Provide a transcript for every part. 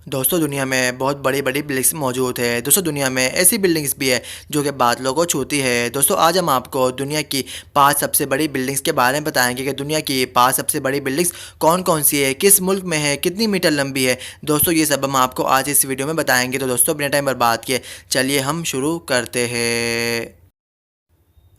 दोस्तों दुनिया में बहुत बड़ी बड़ी बिल्डिंग्स मौजूद है। दोस्तों दुनिया में ऐसी बिल्डिंग्स भी है जो कि बादलों को छूती है। दोस्तों आज हम आपको दुनिया की 5 सबसे बड़ी बिल्डिंग्स के बारे में बताएंगे कि दुनिया की 5 सबसे बड़ी बिल्डिंग्स कौन कौन सी है, किस मुल्क में है, कितनी मीटर लंबी है। दोस्तों ये सब हम आपको आज इस वीडियो में बताएंगे। तो दोस्तों बिना टाइम बर्बाद किए चलिए हम शुरू करते हैं।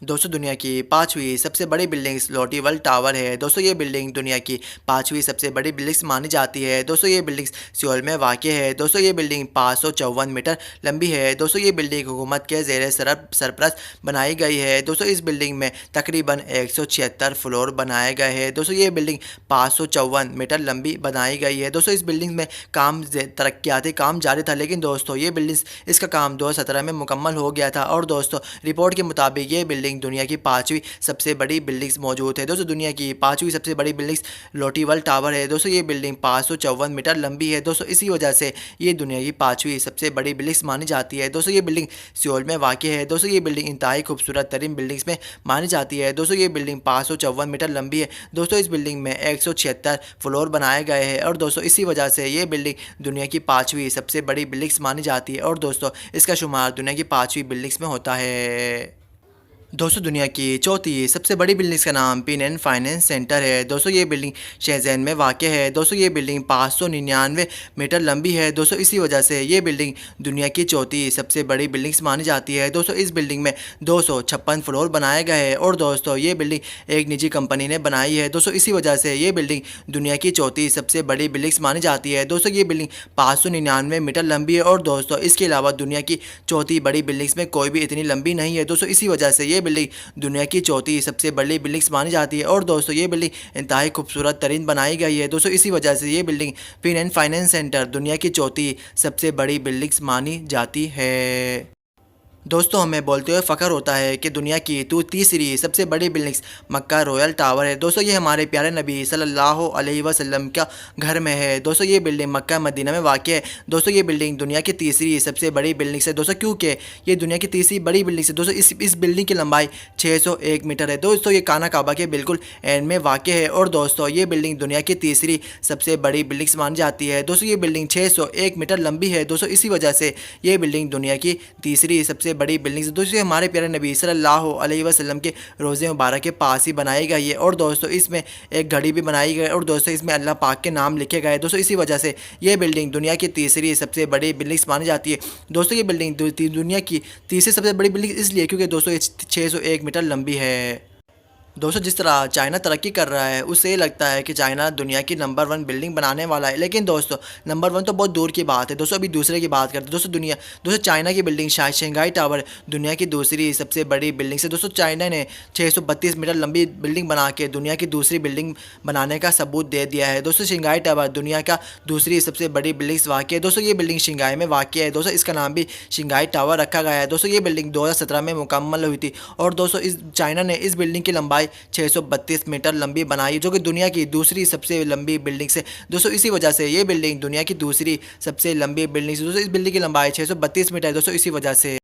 दोस्तों दुनिया की 5वीं सबसे बड़ी बिल्डिंग लोटी वर्ल्ड टावर है। दोस्तों ये बिल्डिंग दुनिया की 5वीं सबसे बड़ी बिल्डिंग्स मानी जाती है। दोस्तों ये बिल्डिंग सियोल में वाक़ है। दोस्तों ये बिल्डिंग 554 मीटर लंबी है। दोस्तों ये बिल्डिंग हुकूमत के ज़ेर सरपरस्त बनाई गई है। दोस्तों इस बिल्डिंग में तकरीबन 176 फ्लोर बनाए गए हैं। दोस्तों ये बिल्डिंग 554 मीटर लंबी बनाई गई है। दोस्तों इस बिल्डिंग में तरक्याती काम जारी था, लेकिन दोस्तों ये बिल्डिंग इसका काम 2017 में मुकम्मल हो गया था। और दोस्तों रिपोर्ट के मुताबिक ये बिल्डिंग दुनिया की 5वीं सबसे बड़ी बिल्डिंग्स मौजूद है। दोस्तों दुनिया की 5वीं सबसे बड़ी बिल्डिंग्स लोटी वर्ल्ड टावर है। दोस्तों ये बिल्डिंग 554 मीटर लंबी है। दोस्तों इसी वजह से ये दुनिया की 5वीं सबसे बड़ी बिल्डिंग्स मानी जाती है। दोस्तों ये बिल्डिंग सियोल में वाक़ है। दोस्तों ये बिल्डिंग इंतहाई खूबसूरत तरीन बिल्डिंग्स में मानी जाती है। दोस्तों ये बिल्डिंग 554 मीटर लंबी है। दोस्तों इस बिल्डिंग में 176 फ्लोर बनाए गए हैं। और दोस्तों इसी वजह से ये बिल्डिंग दुनिया की 5वीं सबसे बड़ी बिल्डिंग्स मानी जाती है। और दोस्तों इसका शुमार दुनिया की 5वीं बिल्डिंग्स में होता है। दोस्तों दुनिया की चौथी सबसे बड़ी बिल्डिंग्स का नाम पिन एंड फाइनेंस सेंटर है। दोस्तों ये बिल्डिंग शेज़ेन में वाक़ है। दोस्तों ये बिल्डिंग 599 मीटर लंबी है। दोस्तों इसी वजह से ये बिल्डिंग दुनिया की चौथी सबसे बड़ी बिल्डिंग्स मानी जाती है। दोस्तों इस बिल्डिंग में 256 फ्लोर बनाए गए हैं। और दोस्तों ये बिल्डिंग एक निजी कंपनी ने बनाई है। दोस्तों इसी वजह से ये बिल्डिंग दुनिया की चौथी सबसे बड़ी बिल्डिंग्स मानी जाती है। दोस्तों ये बिल्डिंग 599 मीटर लंबी है। और दोस्तों इसके अलावा दुनिया की चौथी बड़ी बिल्डिंग्स में कोई भी इतनी लंबी नहीं है। दोस्तों इसी वजह से ये बिल्डिंग दुनिया की चौथी सबसे बड़ी बिल्डिंग्स मानी जाती है। और दोस्तों ये बिल्डिंग इंतहाई खूबसूरत तरीन बनाई गई है। दोस्तों इसी वजह से ये building pin and finance centre दुनिया की चौथी सबसे बड़ी बिल्डिंग्स मानी जाती है। दोस्तों हमें बोलते हुए फ़ख्र होता है कि दुनिया की तीसरी सबसे बड़ी बिल्डिंग्स मक्का रॉयल टावर है। दोस्तों ये हमारे प्यारे नबी सल्लल्लाहु अलैहि वसल्लम का घर में है। दोस्तों ये बिल्डिंग मक्का मदीना में वाक़ है। दोस्तों ये बिल्डिंग दुनिया की तीसरी सबसे बड़ी बिल्डिंग्स है। दोस्तों क्योंकि ये दुनिया की तीसरी बड़ी बिल्डिंग्स है। दोस्तों इस बिल्डिंग की लंबाई 601 मीटर है। दोस्तों ये खाना काबा के बिल्कुल एंड में वाक़ है। और दोस्तों ये बिल्डिंग दुनिया की तीसरी सबसे बड़ी बिल्डिंग्स मानी जाती है। दोस्तों ये बिल्डिंग 601 मीटर लंबी है। दोस्तों इसी वजह से ये बिल्डिंग दुनिया की तीसरी सबसे बड़ी बिल्डिंग्स दोस्तों हमारे प्यारे नबी सल्लल्लाहु अलैहि वसल्लम के रोज़े मुबारक के पास ही बनाई गई है। और दोस्तों इसमें एक घड़ी भी बनाई गई। और दोस्तों इसमें अल्लाह पाक के नाम लिखे गए। दोस्तों इसी वजह से ये बिल्डिंग दुनिया की तीसरी सबसे बड़ी बिल्डिंग्स मानी जाती है। दोस्तों ये बिल्डिंग दुनिया की तीसरी सबसे बड़ी बिल्डिंग इसलिए क्योंकि दोस्तों ये 601 मीटर लंबी है। दोस्तों जिस तरह चाइना तरक्की कर रहा है उससे ये लगता है कि चाइना दुनिया की नंबर 1 बिल्डिंग बनाने वाला है, लेकिन दोस्तों नंबर 1 तो बहुत दूर की बात है। दोस्तों अभी दूसरे की बात करते हैं। दोस्तों चाइना की बिल्डिंग शंघाई टावर दुनिया की दूसरी सबसे बड़ी बिल्डिंग से दोस्तों चाइना ने 632 मीटर लंबी बिल्डिंग बना के दुनिया की दूसरी बिल्डिंग बनाने का सबूत दे दिया है। दोस्तों शंघाई टावर दुनिया का दूसरी सबसे बड़ी बिल्डिंग्स वाक़ है। दोस्तों ये बिल्डिंग शंघाई में वाक़ है। दोस्तों इसका नाम भी शंघाई टावर रखा गया है। दोस्तों ये बिल्डिंग 2017 में मुकम्मल हुई थी। और दोस्तों इस चाइना ने इस बिल्डिंग की लंबाई 632 मीटर लंबी बनाई, जो कि दुनिया की दूसरी सबसे लंबी बिल्डिंग से दोस्तों इसी वजह से ये बिल्डिंग दुनिया की दूसरी सबसे लंबी बिल्डिंग से दोस्तों इस बिल्डिंग की लंबाई 632 मीटर है। दोस्तों इसी वजह से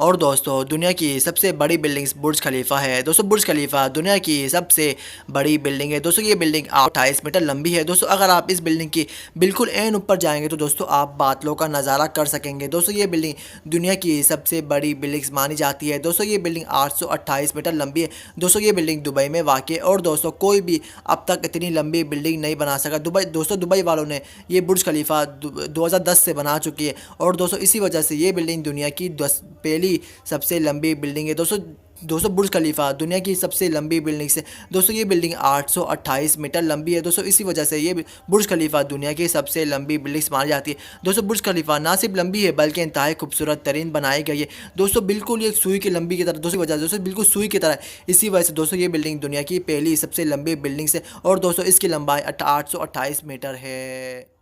और दोस्तों दुनिया की सबसे बड़ी बिल्डिंग्स बुर्ज खलीफा है। दोस्तों बुर्ज खलीफा दुनिया की सबसे बड़ी बिल्डिंग है। दोस्तों ये बिल्डिंग 28 मीटर लंबी है। दोस्तों अगर आप इस बिल्डिंग की बिल्कुल एन ऊपर जाएंगे तो दोस्तों आप बादलों का नज़ारा कर सकेंगे। दोस्तों ये बिल्डिंग दुनिया की सबसे बड़ी बिल्डिंग्स मानी जाती है। दोस्तों ये बिल्डिंग 828 मीटर लंबी है। दोस्तों ये बिल्डिंग दुबई में वाक़ है। और दोस्तों कोई भी अब तक इतनी लंबी बिल्डिंग नहीं बना सका। दुबई वालों ने ये बुर्ज खलीफा 2010 से बना चुकी है। और दोस्तों इसी वजह से ये बिल्डिंग दुनिया की पहली सबसे लंबी बिल्डिंग है। दोस्तों बुर्ज खलीफा दुनिया की सबसे लंबी बिल्डिंग से दोस्तों ये बिल्डिंग 828 मीटर लंबी है। दोस्तों इसी वजह से ये बुर्ज खलीफा दुनिया की सबसे लंबी बिल्डिंग्स मानी जाती है। दोस्तों बुर्ज खलीफा ना सिर्फ लंबी है बल्कि इंतहाई खूबसूरत तरीन बनाई गई है। दोस्तों बिल्कुल एक सुई की लंबी की तरह दोस्तों वजह से दोस्तों बिल्कुल सुई की तरह, इसी वजह से दोस्तों ये बिल्डिंग दुनिया की पहली सबसे लंबी बिल्डिंग है। और दोस्तों इसकी लंबाई 828 मीटर है।